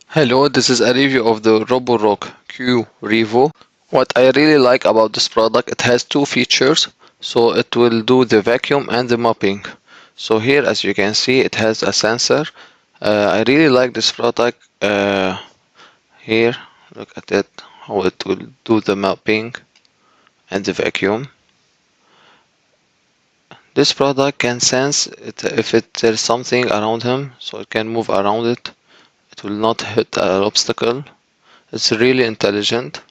Hello, this is a review of the roborock Qrevo. What I really like about this product, it has two features. So it will do the vacuum and the mopping. So here, as you can see, it has a sensor. I really like this product. Here, look at it, how it will do the mopping and the vacuum. This product can sense if there's something around him, so it can move around it. It will not hit an obstacle. It's really intelligent.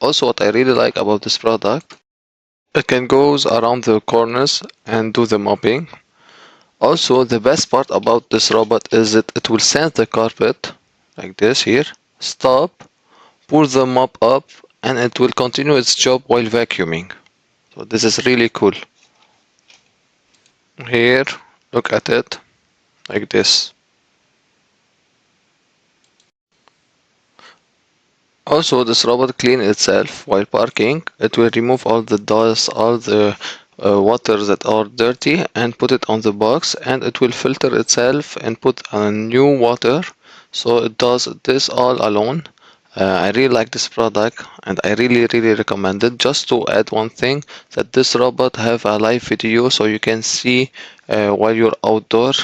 Also, what I really like about this product, it can goes around the corners and do the mopping. Also, the best part about this robot is that it will sense the carpet, like this here, stop, pull the mop up, and it will continue its job while vacuuming. So this is really cool. Here, look at it, like this. Also, this robot cleans itself while parking. It will remove all the dust, all the water that are dirty and put it on the box, and it will filter itself and put a new water. So it does this all alone. I really like this product and I really recommend it. Just to add one thing, that this robot have a live video, so you can see while you're outdoor,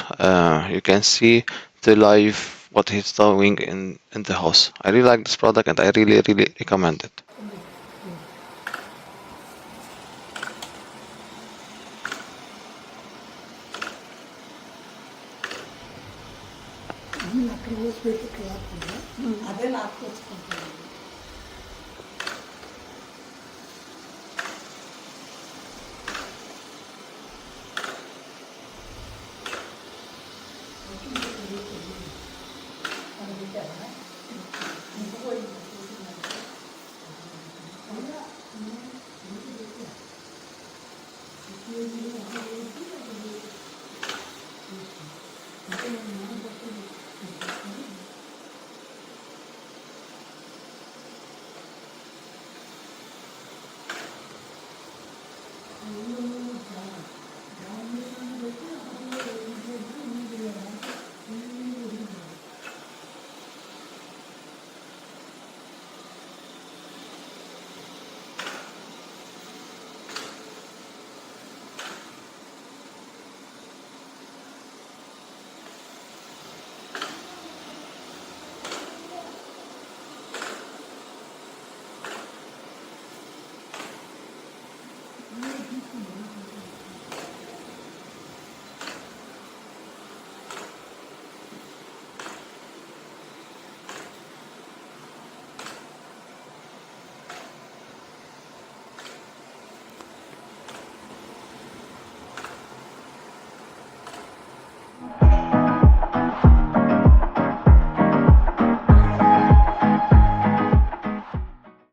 you can see the live what he's doing in the house. I really like this product and I really recommend it. అక్కడ పోసి పెట్టి cloth అదే లాక్కొచ్చుకుంటాను. ఇంటికి పోయి